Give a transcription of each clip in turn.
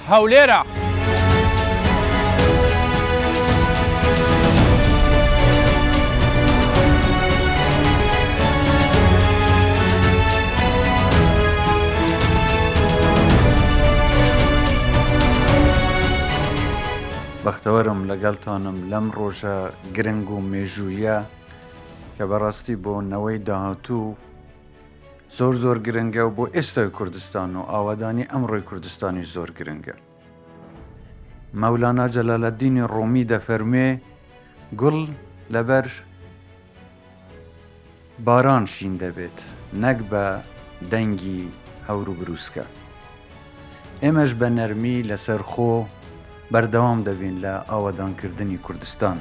هەولێرە. بەختەوەرم لەگەڵتانم لەم ڕۆژە گرنگ و مێژوویە کە بەڕاستی بۆ نەوەی داهاتوو زۆر گرنگە و بۆ ئێستای کوردستان و ئاوادانی ئەمڕۆی کوردستانیش زۆر گرنگە. مەولانا جەلالەددینی ڕۆمی دەفەرمێ گوڵ لەبەر باران شین دەبێت نەک بە دەنگی هەور و بروسکە. ئێمەش بە نەرمی لەسەر خۆ بەردەوام دەبین لە ئاوادانکردنی کوردستان.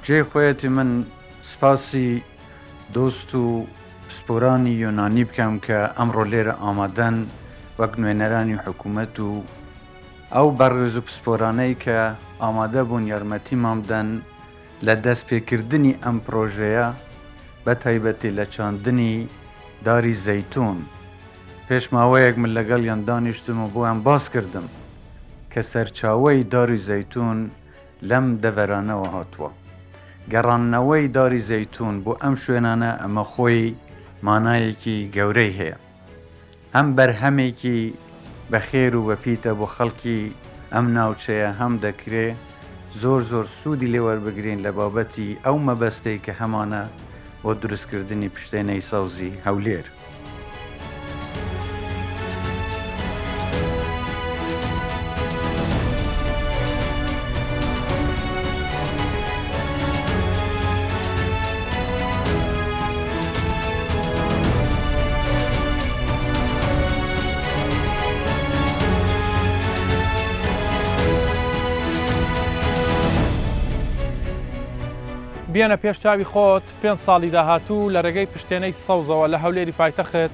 جێ خۆیەتی من سپاسی دۆست و سپۆرانی یۆنانی بکەم کە ئەمڕۆ لێرە ئامادەن وەک نوێنەرانی حکوومەت و ئەو بەڕێز و پسپۆرانەی کە ئامادە بوون یارمەتیمان بدەن لە دەستپێکردنی ئەم پرۆژەیە بە تایبەتی لە چاندنی داری زەیتون. پێش ماوەیەک من لەگەڵیان دانیشتم و بۆیان باس کردم کە سەرچاوەی داری زەیتون لەم دەڤەرانەوە هاتووە. گەڕانەوەی داری زەیتون بۆ ئەم شوێنانە ئەمە خۆی مانایەکی گەورەی هەیە. ئەم بەرهەمێکی بەخێر و بەپیتە بۆ خەڵکی ئەم ناوچەیە هەم دەکرێ زۆر سوودی لێوەربگرین لە بابەتی ئەو مەبەستەی کە هەمانە بۆ دروستکردنی پشتێنەی سەوزی هەولێر. بیانە پێش چاوی خۆت 5 ساڵی داهاتوو لە ڕێگەی پشتێنەی سەوزەوە لە هەولێری پایتەخت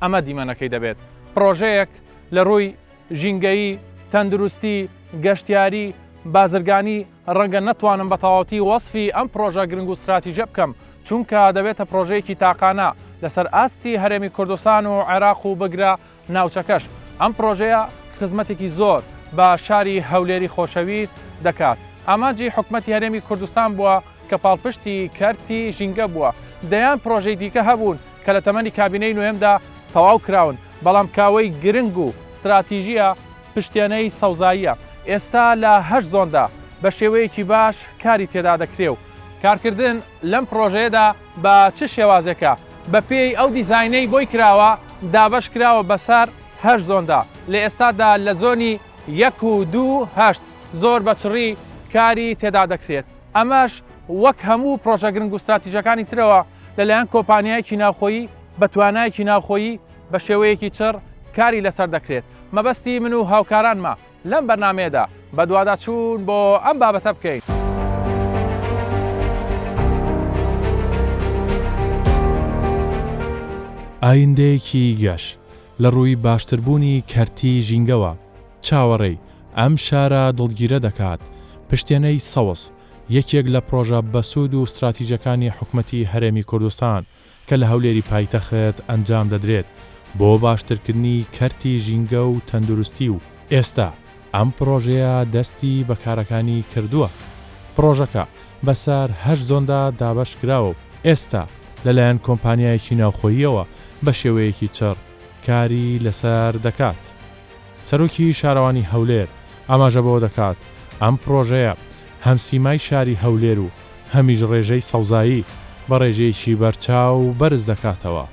ئەمە دیمەنەکەی دەبێت. پرۆژەیەک لە ڕووی ژینگەیی، تەندروستی، گەشتیاری، بازرگانی ڕەنگە نەتوانم بە تەواوەتی وەسفی ئەم پرۆژە گرنگ و استراتیژە بکەم، چونکە دەبێتە پرۆژەیەکی تاقانە لەسەر ئاستی هەرێمی کوردستان و عێراق و بگرە ناوچەکەش. ئەم پرۆژەیە خزمەتێکی زۆر بە شاری هەولێری خۆشەویست دەکات. ئامانجی حکومەتی هەرێمی کوردستان بووە کە پاڵپشتی کەرتی ژینگە بووە. دەیان پرۆژەی دیکە هەبوون کە لە تەمەنی کابینەی نوێمدا تەواو کراون، بەڵام کاوەی گرنگ و استراتیژیە پشتێنەی سەوزاییە. ئێستا لە 8 زۆندا بە شێوەیەکی باش کاری تێدا دەکرێ و کارکردن لەم پرۆژەیەدا بە چ شێوازێکە بە پێی ئەو دیزاینەی بۆی کراوە دابەش کراوە بەسەر 8 زۆندا. لە ئێستادا لە زۆنی 1 و 2 8 زۆر بەچڕی کاری تێدا دەکرێت. ئەمەش وەک هەموو پرۆژە گرنگ و استراتیژەکانی ترەوە لەلایەن کۆمپانیایەکی ناوخۆیی بە توانایەکی ناوخۆیی بە شێوەیەکی چڕ کاری لەسەر دەکرێت. مەبەستی من و هاوکارانمە لەم بەرنامەیەدا بە دوواداچوون بۆ ئەم بابەتە بکەین. ئایندەیەکی گەش لە ڕووی باشتربوونی کەرتی ژینگەوە چاوەڕێی ئەم شارە دڵگیرە دەکات. پشتێنەی سەوز یەکێک لە پرۆژە بەسوود و استراتیژەکانی حکومەتی هەرێمی کوردستان کە لە هەولێری پایتەخت ئەنجام دەدرێت بۆ باشترکردنی کەرتی ژینگە و تەندروستی و ئێستا ئەم پرۆژەیە دەستی بەکارەکانی کردووە. پرۆژەکە بەسەر 8 زۆندا دابەش کراوە و ئێستا لەلایەن کۆمپانیایەکی ناوخۆییەوە بە شێوەیەکی چڕ کاری لەسەر دەکات. سەرۆکی شارەوانی هەولێر ئاماژە بەوە دەکات ئەم پرۆژەیە هەم سیمای شاری هەولێر و هەمیش ڕێژەی سەوزایی بە ڕێژەیەکی بەرچاو بەرز دەکاتەوە.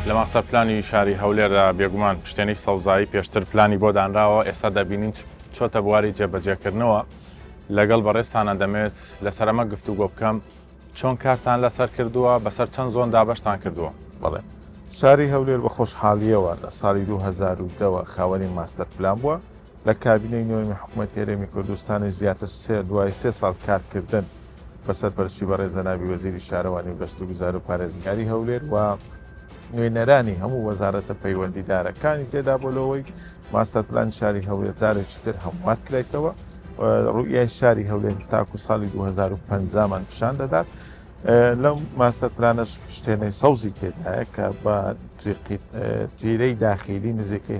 لە ماستەر پلانی شاری هەولێردا بێگومان پشتێنەی سەوزایی پێشتر پلانی بۆ دانراوە، ئێستا دەبینین چۆتە بواری جێبەجێکردنەوە. لەگەڵ بەڕێستانە دەمێت لەسەر ئەمە گفتوگۆ بکەم چۆن کارتان لەسەر کردووە، بەسەر چەند زۆن دابەشتان کردووە؟ بەڵێ شاری هەولێر بە خۆشحاڵیەوە لە ساڵی 2010ەوە خاوەنی ماستەر پلان بووە لە کابینەی نوێمی حکوومەتی هەرێمی کوردستانی زیاتر دوای 3 ساڵ کارکردن بەسەرپەرشتی بەڕێز جەنابی وەزیری شارەوانی و گەشت و گوزار و پارێزگاری هەولێر و نوێنەرانی هەموو وەزارەتە پەیوەندیدارەکانی تێدا بۆلەوەی ماستەر پلان شاری هەولێر جارێکی تر هەموار کرێتەوە ڕوئیای شاری هەولێر تاکو ساڵی 2015مان پیشان دەدات لەم ماستەر پلانش شتێنەی سەوزی تێدایە کە بە تیرەی داخیلی نزیکەی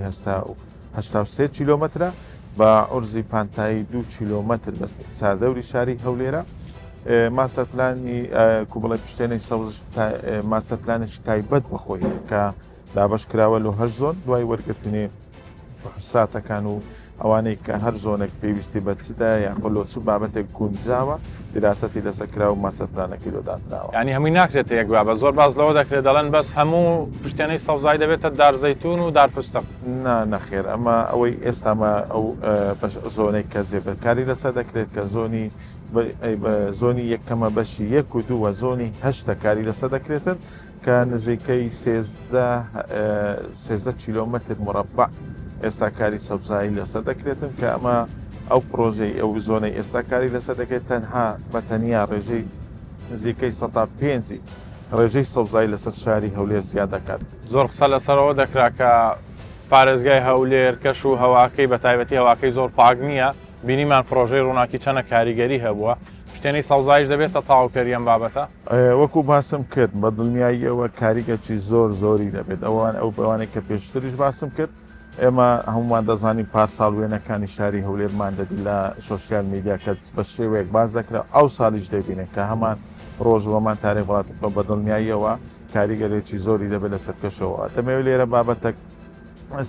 83 کیلۆمەترە بە عورزی پانتایی 2 کیلۆمەتر بە چاردەوری شاری هەولێرە ماستەر پلانی کوبڵی پشتێنەی سەوز ماستەر پلانێکی تایبەت بەخۆی کە دابش کراوە لە هەر زۆن دوای وەرگرتنی فحوساتەکان و ئەوانەی کە هەر زۆنێک پێویستی بەچدا یان خۆلۆچ بابەتێک گونجاوە دراستەی لەسەرکرا و ماستەر پلانەکەی لۆدانراوە. ینی هەمووی ناکرێت یەکوا بە زۆر باز لەوە دەکرێت دەڵێن بەس هەموو پشتێنەی سەوزای دەبێتە دارزەیتون و دارفستق. نەخێر ئەمە ئەوەی ئێستامە ئەو زۆنەی کە جێبەرکاری لەسەر دەکرێت کە زۆنی یەکەمە بەشی 1 و 2 وە زۆنی 8 کاری لەسەر دەکرێتن کە نزیکەی 13 کیلۆمەتر مربع ئێستا کاری سەوزایی لەسەر دەکرێتن کە ئەمە ئەو پرۆژەی ئەو زۆنەی ئێستا کاری لەسەر دەکرێت تەنها بە تەنیا ڕێژەی نزیکەی 5 ڕێژەی سەوزایی لەسەر شاری هەولێر زیاد دەکات. زۆر قسە لەسەرەوە دەکرا کە پارێزگای هەولێر کەش و هەواکەی بە تایبەتی هەواکەی زۆر پاک نییە بینیمان پرۆژەی ڕووناکی چەنە کاریگەری هەبووە شتێنەی سەوزایش دەبێتە تاواکەری ئەم بابەتە وەکو باسم کرد بە دڵنیاییەوە کاریگەرچی زۆری دەبێت ئەو بەوانێک کە پێشتریش باسم کرد ئێمە هەمومان دەزانین پارساڵ وێنەکانی شاری هەولێرمان دەبی لە سۆسیال میدیا کە بە شێوەیەک باز دەکرا ئەو ساڵیش دەبینێت کە هەمان ڕۆژوەمان تارێک وڵاتەکە بە دڵنیاییەوە کاریگەرێکی زۆری دەبێت لە سەرکەشەوە دەمەوێت لێرە بابەتێک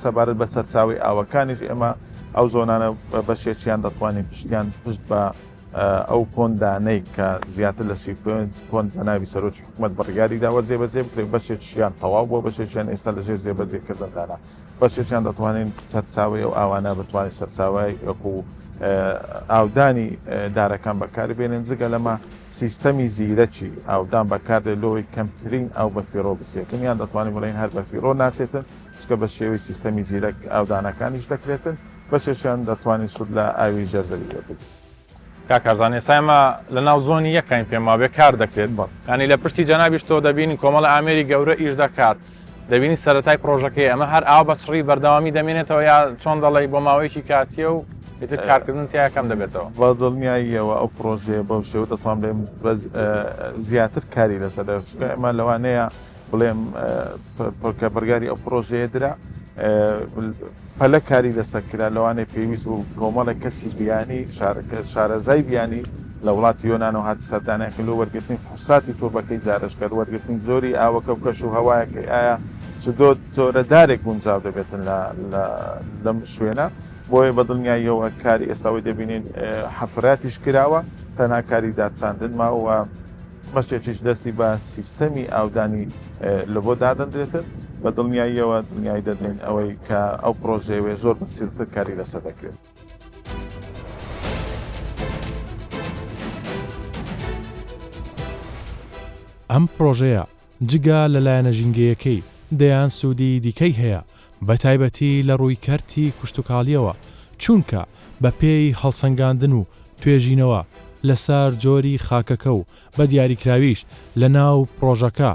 سەبارەت بە سەرچاوی ئاوەکانیش ئێمە ئەو زۆنانە بەشێکیان دەتوانین پشتیان پشت بە ئەو پۆندانەی کە زیاتر لە پۆند جەنابی سەرۆکی حکوومەت بڕیاری داوە جێبەجێ بکرێت بەشێکیان تەواو بۆ بەشێکیان ئێستا لەژێر جێبەجێکردندانا بەشێکیان دەتوانین سەرچاوی ئەو ئاوانە بتوانین سەرچاوی وەکو ئاودانی دارەکان بەکاربێنن جگە لەمە سیستەمی زیرەکی ئاودان بەکاردێت لەوەی کەمترین ئەو بەفیرۆ بسێتن یان دەتوانین بڵین هەر بەفیرۆ ناچێتن چکە بە شێوەی سیستەمی زیرەک ئاودانەکانیش دەکرێتن بەشێکیان دەتوانین سوود لە ئاوی ژەرزەوی دەبێت. کاکارزان ئێستامە لە ناو زۆنی یەکین پێما بێ کار دەکرێت ینی لە پشتی جەنابیش تۆ دەبینی کۆمەڵە ئامێری گەورە ئیش دەکات دەبینی سەرەتای پرۆژەکەی ئەمە هەر ئاو بەچڕی بەردەوامی دەمێنێتەوە یا چۆن دەڵی بۆ ماوەیەکی کاتیە و ئیتر کارکردن تیاکەم دەبێتەوە بە دڵنیاییەوە ئەو پرۆژەیە بەو شێوە دەتوان بڵێم زیاتر کاری لەسەر چکە ئەمە لەوانەیە بڵێم کە بەرگاری ئەو پرۆژەیە درا پەلە کاری لەسەرکرا لەوانەیە پێویست و کۆمەڵە کەسی بیانی شارەزای بیانی لە وڵاتی یۆناان و هاات سەردانەکە لە وەرگرتنی فوساتی تۆبەکەی جارشکرد وەرگرتنی زۆری ئاوەکە و کەش و هەوایەکە ئایا زۆرەدارێک گونجاو دەبێتن لەم شوێنە بۆیە بە دڵنیاییەوە کاری ئێستاوی دەبینین حەفراتیش کراوە تەنها کاری دارچاندن ماوە مەشتێکیش دەستی بە سیستەمی ئاودانی لە بۆ دادەندرێتن بە دڵنیاییەوە دنیای دەدەین ئەوەی کە ئەو پرۆژێوێ زۆر بەسیرتر کاری لەسەر دەکرێت. ئەم پرۆژەیە جگا لەلایەنە ژینگەیەکەی دەیان سوودی دیکەی هەیە بە تایبەتی لە ڕووی کەرتی کوشتتوکاڵیەوە چونکە بە پێی هەڵسەنگاندن و توێژینەوە لەسەر جۆری خاکەکە و بە دیاریکراویش لە ناو پرۆژەکە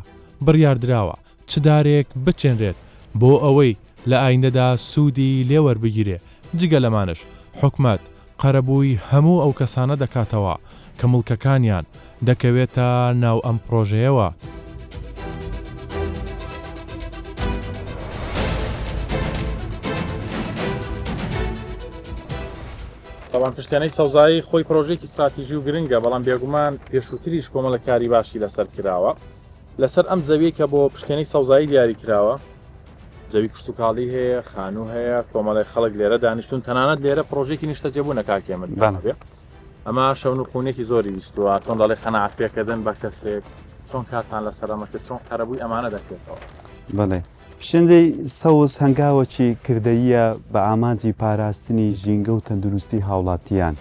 بڕیاردراوە چدارێک بچێنرێت بۆ ئەوەی لە ئایندەدا سوودی لێوەربگیرێ جگە لەمانش حکومەت قەرەبووی هەموو ئەو کەسانە دەکاتەوە کە مڵکەکانیان دەکەوێتە ناو ئەم پرۆژەیەوە. تاوان پشتیانەی سەوزایی خۆی پرۆژێکی استراتیژی و گرنگە بەڵام بێگومان پێشووتریش کۆمەڵە کاری باشی لەسەر کراوە لەسەر ئەم زەویە کە بۆ پشتێنەی سەوزایی دیاری کراوە زەوی کشتتوکاڵی هەیە خانوو هەیە کۆمەڵی خەڵک لێرە دانیشتون تەنانەت لێرە پرۆژێکی نیشتەجێبوونە کاکێمەد ئەمە شەون و خونێکی زۆری ویستووە چۆن دەڵێ خەناعەت پێکردن بە کەسێک چۆن کاتان لەسەر ئەمە کرد چۆن قەرەبووی ئەمانە دەکرێتەوە. بەڵێ پیشەندەی سەوز هەنگاوەکی کردەیە بە ئامانجی پاراستنی ژینگە و تەندروستی هاوڵاتیان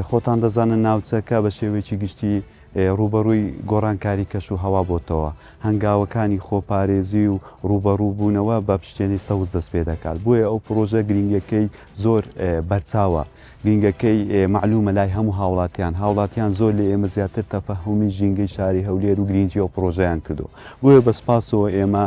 خۆتان دەزانن ناوچەکە بە شێوەیەکی گشتی ڕوبەڕووی گۆڕانکاری کەش و هەوا بۆتەوە هەنگاوەکانی خۆپارێزی و ڕوبەڕووبوونەوە بە پشتێنی سەوز دەست پێ دەکات بۆیە ئەو پرۆژە گرنگەکەی زۆر بەرچاوە گرنگەکەی معلومە لای هەموو هاوڵاتیان زۆر لە ئێمە زیاتر تەفەهومی ژینگەی شاری هەولێر و گرنگی ئەو پرۆژەیان کردو بۆیە بە سپاسەوە ئێمە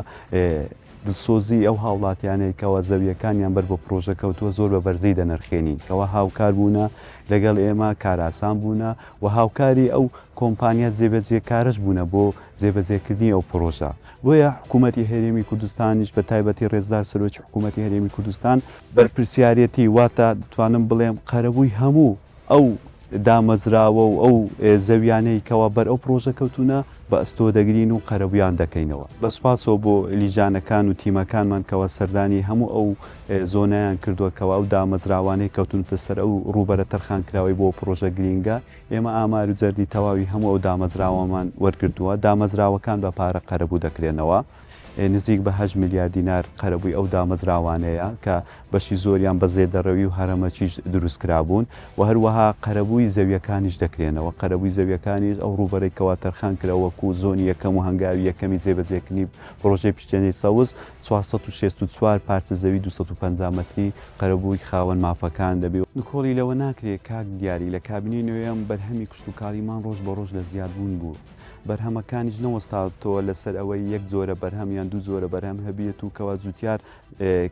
دڵسۆزی ئەو هاوڵاتیانەیەکەوە زەویەکانیان بەر بۆ پرۆژە کەوتووە زۆر بە بەرزەی دەنرخێنین کەەوە هاوکار بوونە لەگەڵ ئێمە کاراسان بوونە و هاوکاری ئەو کۆمپانیا جێبەجێکارش بوونە بۆ جێبەجێکردنی ئەو پرۆژە بۆیە حکوومەتی هەرێمی کوردستانیش بە تایبەتی ڕێزدار سەرۆکی حکوومەتی هەرێمی کوردستان بەرپرسیارەتی واتە دەتوانم بڵێم قەرەبووی هەموو ئەو دامەزراوە و ئەو زەویانەی کەوا بەر ئەو پرۆژە کەوتونە بە ئەستۆ دەگرین و قەرەبویان دەکەینەوە بە سوپاسەوە بۆ لیژانەکان و تیمەکانمان کەەوە سەردانی هەموو ئەو زۆنیان کردووەکەەوە ئەو دامەزراوانەی کەوتونتە سەر ئەو ڕوبەرە تەرخانکراوی بۆ پرۆژە گرینگە ئێمە ئامار و جەردی تەواوی هەموو ئەو دامەزراوەمان وەرگردووە دامەزراوەکان بە پارە قەرەبوو دەکرێنەوە نزیک بە 8 میلیارد دینار قەرەبووی ئەو دامەزراوانەیە کە بەشی زۆریان بە زێدەڕەوی و هەرەمەچیش دروستکرابوون و هەروەها قەرەبووی زەویەکانیش دەکرێنەوە قەرەبووی زەویەکانیش ئەو ڕوبەرێکەوە تەرخان کراوەکو زۆنی یەکەم و هەنگاوی یەکەمی جێبەجێکردنی پرۆژەی پشتێنەی سەوز 464 پارچە زەوی 250 مەتری قەرەبووی خاوەن مافەکان دەبێت نکۆڵی لەوە ناکرێت کاک دیاری لە کابینەی نوێیەم بەرهەمی کشتتوکاریمان ڕۆژ بە ڕۆژ لە زیادبوون بوو بەرهەمەکانیش نەوەستاتەوە لەسەر ئەوەی یەک جۆرە بەرهەمیان دوو جۆرە بەرهەم هەبێت و کەوا زووتار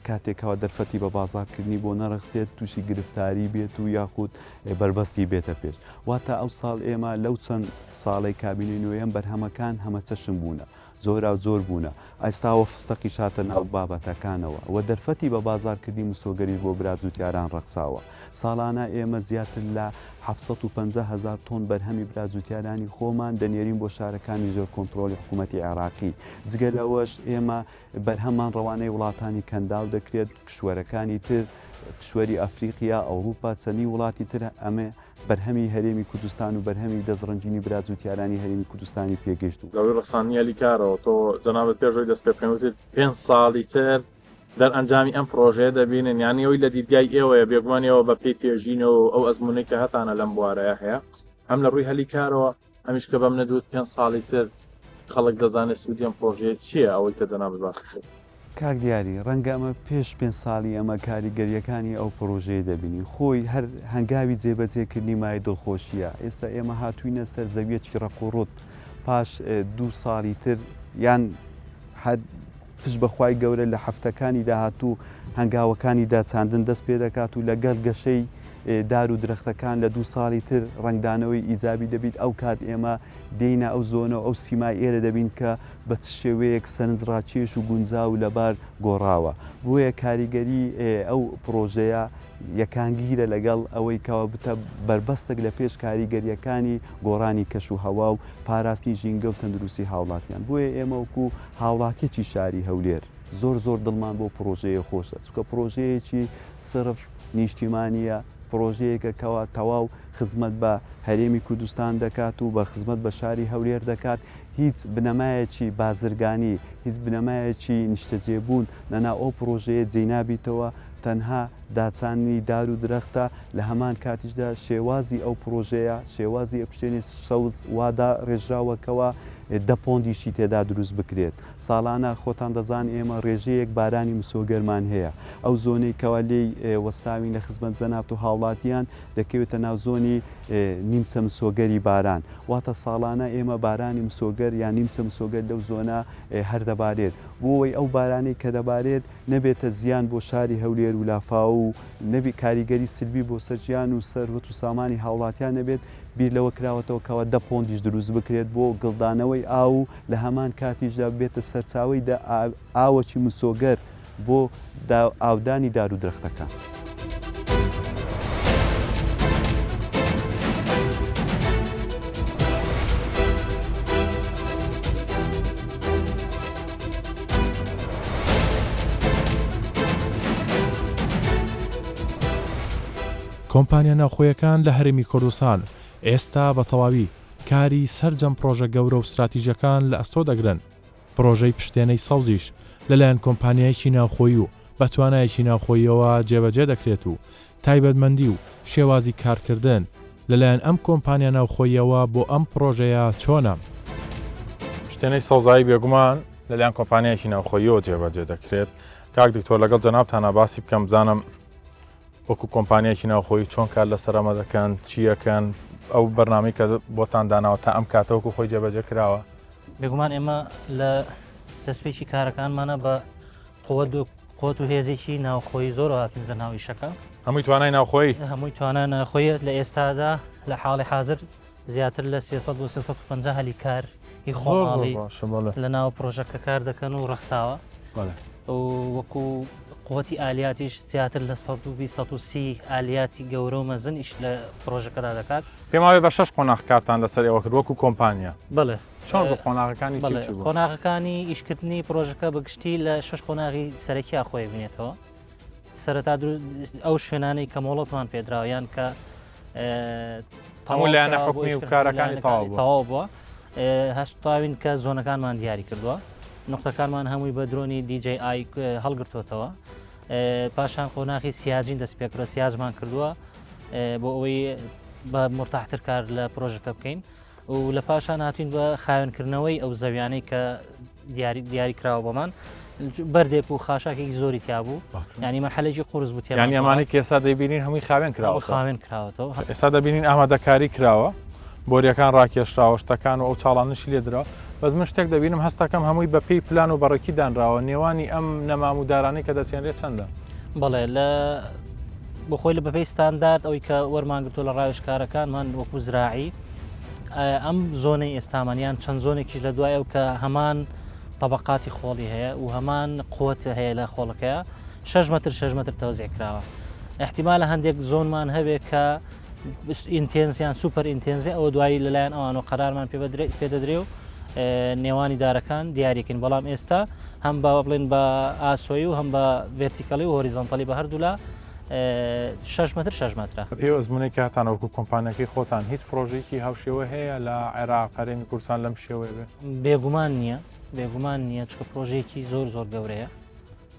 کاتێکەوە دەرفەتی بە بازارکردنی بۆ نەڕەخسێت تووشی گرفتاری بێت و یاخود بربەستی بێتە پێش واتە ئەو ساڵ ئێمە لەو چەند ساڵی کابینەی نوێیەم بەرهەمەکان هەمە چەشم بوونە زۆرا زۆر بوونە ئایستاوە فستەقی شاتە ناو بابەتەکانەوە و دەرفەتی بە بازارکردی مسۆگەری بۆ برا زووتیاران ڕەخساوە ساڵانە ئێمە زیاتر لە 750,000 تۆن بەرهەمی برازوتیارانی خۆمان دەنێرین بۆ شارەکانی ژێر کۆنتترۆلی حکوومەتی عێراقی جگە لەوەش ئێمە بەرهەمان ڕەوانەی وڵاتانی کەنداو دەکرێت کشوەرەکانی تر کشوەری ئەفریقیا ئەوروپا چەندی وڵاتی تر ئەمە بەرهەمی هەرێمی کوردستان و بەرهەمی دەستڕنجینی برازوتیارانی هەرێمی کوردستانی پێگەشت و لەوەی ڕخسانیەلی کارەوە تۆ جەنابەت پێشەوەی دەست پێ بکەوتێت 5 ساڵی تر دەرئەنجامی ئەم پرۆژەیە دەبینن یانی ئەوی لە دیدگای ئێوەیە بێگومانیەوە بە پێی تێژینەوە ئەو ئەزمونەی کە هەتانە لەم بوارەیە هەیە ئەم لە ڕووی هەلی کارەوە ئەمیش کە بەم نەدوت 5 ساڵی تر خەڵک دەزانێت سوودی ئەم پرۆژەیە چییە ئەوەی کە جەنابەت باس کرد کاک دیاری ڕەنگە ئەمە پێش 5 ساڵی ئەمە کاریگەریەکانی ئەو پرۆژەیە دەبینی خۆی هەر هەنگاوی جێبەجێکردنی مای دڵخۆشیە ئێستا ئێمە هاتووینە سەر زەویەکی ڕەقوڕوت پاش 2 ساڵی تر یان پشت بەخوای گەورە لە هەفتەکانی داهاتوو هەنگاوەکانی داچاندن دەست پێ دەکات و لەگەڵ گەشەی دار و درەختەکان لە 2 ساڵی تر ڕنگدانەوەی ئیجابی دەبیت ئەو کات ئێمە دێینە ئەو زۆنە ئەو سیمای ئێرە دەبین کە بە شێوەیەک سەرنجڕاکێش و گونجا و لەبار گۆڕاوە بۆیە کاریگەری ئەو پرۆژەیە یەکانگیرە لەگەڵ ئەوەی کەوا بتە بربەستێک لە پێش کاریگەریەکانی گۆڕانی کەش و هەوا و پاراستنی ژینگە و تەندروستی هاوڵاتیان بۆیە ئێمە وەکو هاوڵاتیەکی شاری هەولێر زۆر دڵمان بۆ پرۆژەیە خۆشە چکە پرۆژەیەکی سرف نیشتیمانیە پرۆژەیەکە کەوا تەواو خزمەت بە هەرێمی کوردستان دەکات و بە خزمەت بە شاری هەولێر دەکات هیچ بنەمایەکی بازرگانی هیچ بنەمایەکی نیشتەجێبوون نەنا ئەو پرۆژەیە جێنابیتەوە تەنها داچانی دار و درەختە لە هەمان کاتیشدا شێوازی ئەو پرۆژەیە شێوازی ئەپشتێنی سەوز وادا ڕێژراوەکەوە 10 پۆندیشی تێدا دروست بکرێت ساڵانە خۆتان دەزان ئێمە ڕێژەیەک بارانی مسۆگەرمان هەیە ئەو زۆنەی کەوا لێی وەستاوین لە خزمەت جەنابەت و هاوڵاتیان دەکەوێتە ناو زۆنی نیمچە مسۆگەری باران واتە ساڵانە ئێمە بارانی مسۆگەر یان نیمچە مسۆگەر لەو زۆنە هەردەبارێت بۆەوەی ئەو بارانەی کە دەبارێت نەبێتە زیان بۆ شاری هەولێر و لافاو و نەبی کاریگەری سلبی بۆ سەرجیان و سەروەت و سامانی هاوڵاتیان نەبێت بیر لەوە کراوەتەوە کەەوە 10 پۆندیش دروست بکرێت بۆ گڵدانەوەی ئاو و لە هەمان کاتیشدا بێتە سەرچاوی ئاوەکی مسۆگەر بۆ ئاودانی دار و درەختەکان. کۆمپانیا ناوخۆیەکان لە هەرێمی کوردستان ئێستا بە تەواوی کاری سەرجەم پرۆژە گەورە و استراتیژەکان لە ئەستۆ دەگرن پرۆژەی پشتێنەی سەوزیش لەلایەن کۆمپانیایەکی ناوخۆیی و بە توانایەکی ناوخۆیەوە جێبەجێ دەکرێت و تایبەتمەندی و شێوازی کارکردن لەلایەن ئەم کۆمپانیا ناوخۆیەوە بۆ ئەم پرۆژەیە چۆنە؟ شتێنەی سەوزایی بێگومان لەلایەن کۆمپانیایەکی ناوخۆیەوە جێبەجێ دەکرێت. کاک دکتۆر لەگەڵ جەنابتانە باسی بکەم بزانم وەکو کۆمپانیایەکی ناوخۆی چۆن کار لەسەر ئەمە دەکەن، چیەکەن، ئەو بەرنامەی کە بۆتان داناوە تا ئەم کاتەوەکو خۆی جێبەجێ کراوە. بێگومان ئێمە لە دەستپێکی کارەکانمانە بە قوت و هێزێکی ناوخۆی زۆر هاتوین لە ناو ئیشەکە. هەمووی توانای ناوخۆی هەمووی توانان ناوخۆیەت لە ئێستادا لە حاڵی حاضر زیاتر لە 300 بۆ 350 هەلی کار هی خۆڵی لە ناو پرۆژەکە کار دەکەن و ڕەخساوە وەکو قوتی ئالیاتیش زیاتر لە 120 ئالیاتی گەورە و مەزنیش لە پرۆژەکەدا دەکات. پێماوێ بە 6 قۆناغ کارتان لەسەر ئێوە کرد وەکو کۆمپانیا. بەڵێ چۆن بە قۆناغەکانی قۆناغەکانی ئیشکردنی پرۆژەکە بەگشتی لە 6 قۆناغی سەرەکییا خۆی بینێتەوە. سەرەتا ئەو شوێنانەی کە مۆڵەتمان پێدراویان کە هەموو لایەنە حکومی و کارەکانی تەواو بووە. هەستاوین کە زۆنەکانمان دیاری کردووە. نقطەکانمان هەمووی بە درۆنی DJI هەڵگرتوتەوە. پاشان قۆناغی سیاجین دەست پێکرە سیاجمان کردووە بۆ ئەوەی بە مرتاحتر کار لە پرۆژەکە بکەین و لە پاشان هاتوین بە خاوێنکردنەوەی ئەو زەویانەی کە دیاری کراوە بۆمان بەردێک و خاشاکێکی زۆری تیابوو ینی مەرحەلەیەکی قورس بوو ینی ئەمانەی کە ئێستا دەبینین هەمووی خاوێن کراوەتەوە ئێستا دەبینین ئامادەکاری کراوە بۆریەکان ڕاکێشراوە شتەکان و ئەو چاڵانشی لێدرا بەس من شتێک دەبینم هەستەکەم هەمووی بە پێی پلان و بەڕێکی دانراوە نێوانی ئەم نەمامودارانەی کە دەچێنرێت چەندە؟ بەڵێ لە بخۆی لە بەپێی ستاندارد ئەوەی کە وەرمانگرتۆ لە ڕاوێژکارەکانمان وەکو زراعی ئەم زۆنەی ئێستامانیان چەند زۆنێکی لە دوایە و کە هەمان طبقاتی خۆڵی هەیە و هەمان قوت هەیە لە خۆڵەکەیە 6 متر تەوزیع کراوە. احتیمالە هەندێک زۆنمان هەبێت کە ئینتێنسیان سوپەر ئینتێنس بێ ئەوە دوایی لەلایەن ئەوانەوە قەرارمان پێدەدرێ و نێوانی دارەکان دیاریکن بەڵام ئێستا هەم بە بڵێن بە ئاسۆی و هەم بە ڤێرتیکەڵی و هۆریزۆنتەڵی بە هەردوو لە 6 مترە. پێ ئەزمونەی کاتانەوەکو کۆمپانیەکەی خۆتان هیچ پرۆژێکی هاوشێوە هەیە لە عێراق هەرێمی کوردستان لەم شێوەیە بێ؟ بێگومان نییە چکە پرۆژێکی زۆر گەورەیە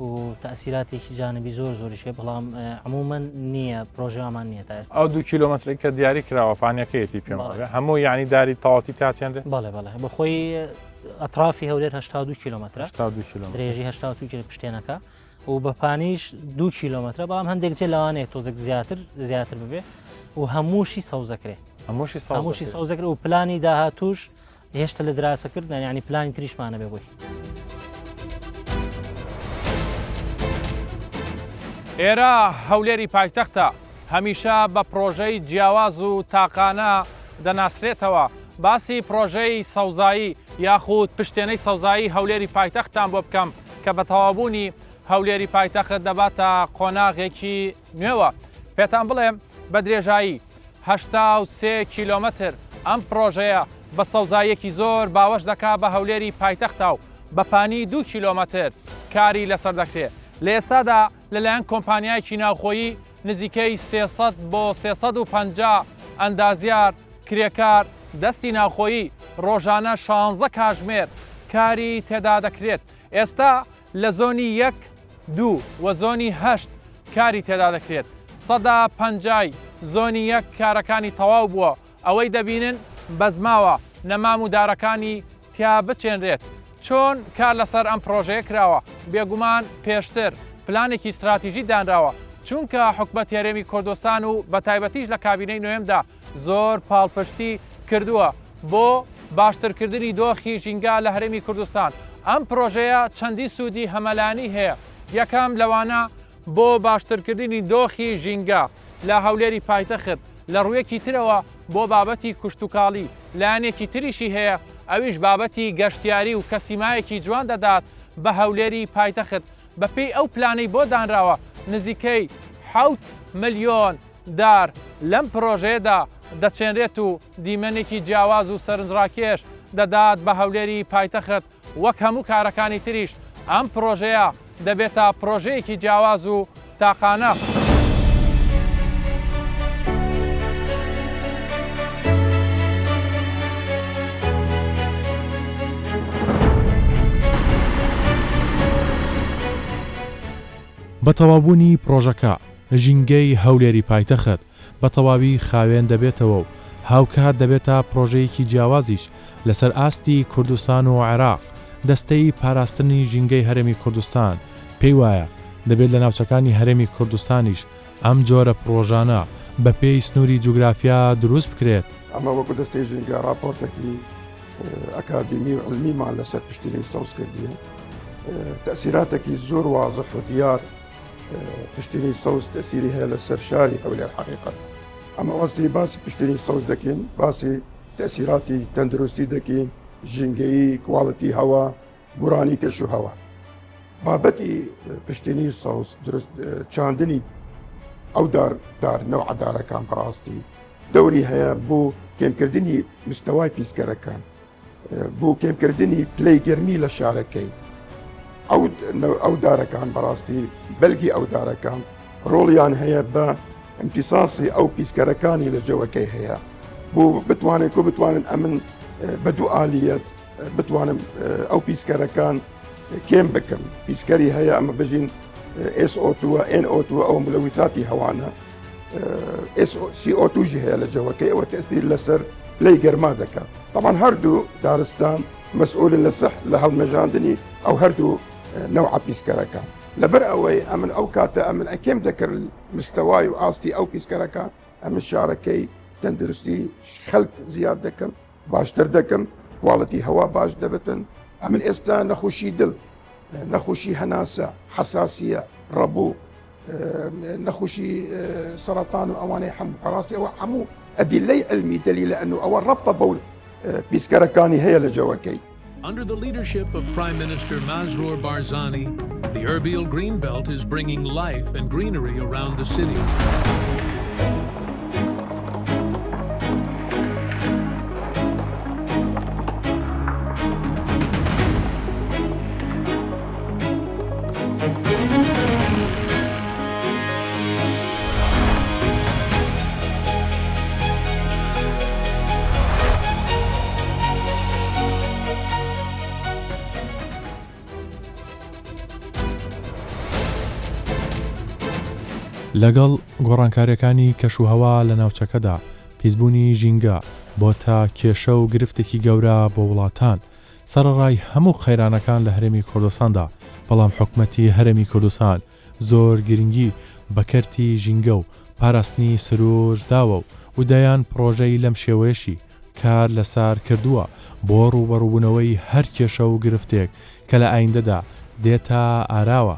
و تاثیراتێکی جانبی زۆریشێ بەڵام عمومەن نییە پرۆژەمان نییە تا ئێستا. ئەو 2 کیلۆمەتری کە دیاری کراوە پانیەکەیەتی پێم هەموو یعنی داری تاواتی تاچێنرێ؟ بەڵێ بەخۆی ئەطرافی هەولێر 82 کیلۆمەترە درێژی 82 کیلۆ پشتێنەکە و بە پانیش 2 کیلۆمەترە بەڵام هەندێک جێ لەوانەیە تۆزێک زیاتر ببێ و هەمووشی سەوزەکرێ هەمووشی سەوزەکرێ و پلانی داهاتوش هێشتا لە دراسەکردن ینی پلانی تریشمانە بێ بۆی. ئێرە هەولێری پایتەختە هەمیشە بە پرۆژەی جیاواز و تاقانە دەناسرێتەوە. باسی پرۆژەی سەوزایی یاخود پشتێنەی سەوزایی هەولێری پایتەختان بۆ بکەم کە بە تەوابوونی هەولێری پایتەخت دەباتە قۆناغێکی نوێوە. پێتان بڵێم بە درێژایی 83 کیلۆمەتر ئەم پرۆژەیە بە سەوزاییەکی زۆر باوەش دەکا بە هەولێری پایتەختە و بە پانی 2 کیلۆمەتر کاری لەسەر دەکرێت. لە ئێستادا لەلایەن کۆمپانیایکی ناوخۆیی نزیکەی 300 بۆ 350 ئەندازیار کرێکار دەستی ناوخۆیی ڕۆژانە 16 کاتژمێر کاری تێدا دەکرێت. ئێستا لە زۆنی 1 2 و زۆنی 8 کاری تێدا دەکرێت. 150 زۆنی 1 کارەکانی تەواو بووە ئەوەی دەبینن بەزماوە نەمام و دارەکانی تیا بچێنرێت. چۆن کار لەسەر ئەم پرۆژەیە کراوە؟ بێگومان پێشتر پلانێکی استراتیژی دانراوە چونکە حکومەت هەرێمی کوردستان و بە تایبەتیش لە کابینەی نوێمدا زۆر پاڵپشتی کردووە بۆ باشترکردنی دۆخی ژینگە لە هەرێمی کوردستان. ئەم پرۆژەیە چەندی سوودی هەمەلانی هەیە. یەکەم لەوانە بۆ باشترکردنی دۆخی ژینگە لە هەولێری پایتەخت لە ڕوویەکی ترەوە بۆ بابەتی کوشتتوکاڵی لایەنێکی تریشی هەیە ئەویش بابەتی گەشتیاری و کەسیمایەکی جوان دەدات بە هەولێری پایتەخت. بەپێی ئەو پلانەی بۆ دانراوە نزیکەی 7 ملیۆن دار لەم پرۆژەیەدا دەچێنرێت و دیمەنێکی جیاواز و سەرنجڕاکێش دەدات بە هەولێری پایتەخت. وەک هەموو کارەکانی تریش ئەم پرۆژەیە دەبێتە پرۆژەیەکی جیاواز و تاقانە. بە تەوابوونی پرۆژەکە ژینگەی هەولێری پایتەخت بە تەواوی خاوێن دەبێتەوە و هاوکات دەبێتە پرۆژەیەکی جیاوازیش لەسەر ئاستی کوردستان و عێراق. دەستەی پاراستنی ژینگەی هەرێمی کوردستان پێی وایە دەبێت لە ناوچەکانی هەرێمی کوردستانیش ئەم جۆرە پرۆژانە بە پێی سنووری جوگرافیا دروست بکرێت. ئەمە وەکو دەستەی ژینگە راپۆرتێکی ئەکادمی و علمیمان لەسەر پشتینەی سەوز کردیە. تەسیراتێکی زۆر وازح و دیار پشتینەی سەوز تەسیری هەیە لەسەر شاری هەولێر حەقیقەت. ئەمە وەستی باسی پشتینەی سەوز دەکەین، باسی تەسیراتی تەندروستی دەکەین، ژینگەیی، کوواڵەتی هەوا، گۆڕانی کەش و هەوا. بابەتی پشتینی سەوز چاندنی ئەو دارنەوە عەدارەکان بەڕاستی دەوری هەیە بۆ کێمکردنی مستەوای پیسکەرەکان، بۆ کێمکردنی پلەی گەرمی لە شارەکەی. ئەو دارەکان بەڕاستی بەلگی ئەو دارەکان ڕۆڵیان هەیە بە ئیمتیساسی ئەو پیسکەرەکانی لە جەوەکەی هەیە بۆ بتوانن ئەمن بە دوو ئالیەت بتوانم ئەو پیسکەرەکان کێم بکەم. پیسکەری هەیە ئەمە بژین SO2 NO2 ئەو ملەویثاتی هەوانە، CO2 ژی هەیە لە جەوەکەی، ئەوە تەثیر لەسەر پلەی گەرما دەکات. طبعاً هەردوو دارستان مەسئولن لە هەڵمەژاندنی ئەو هەردوو نەوعە پیسکەرەکان. لەبەر ئەوەی ئەمن ئەو کاتە ئەمن ئەکێم دەکرد مستەوای و ئاستی ئەو پیسکەرەکان، ئەمن شارەکەی تەندروستی خەلک زیاد دەکەم، باشتر دەکەم، کوواڵەتی هەوا باش دەبێتن. ئەمن ئێستا نەخۆشی دڵ، نەخۆشی هەناسە، حەساسیە، ڕەبوو، نەخۆشی سەرەتان و ئەوانەی هەموو بەڕاستی ئەوە هەموو ئەدیلەی علمی دەلیلە ئەنو ئەوە ڕەبتە بەو پیسکەرەکانی هەیە لە جەوەکەی. Under the leadership of Prime Minister Masroor Barzani, the Erbil Greenbelt is bringing life and greenery around the city. لەگەڵ گۆڕانکاریەکانی کەشوهەوا لە ناوچەکەدا پیسبوونی ژینگە بۆ تا کێشە و گرفتێکی گەورە بۆ وڵاتان سەرڕای هەموو خەیرانەکان لە هەرێمی کوردستاندا، بەڵام حکومەتی هەرێمی کوردستان زۆر گرنگی بەکەرتی ژینگە و پاراستنی سروش داوە و دەیان پرۆژەی لەم شێوەیەشی کار لەسەر کردووە بۆ ڕوبەڕووبوونەوەی هەر کێشە و گرفتێک کە لە ئایندەدا دێتە ئاراوە.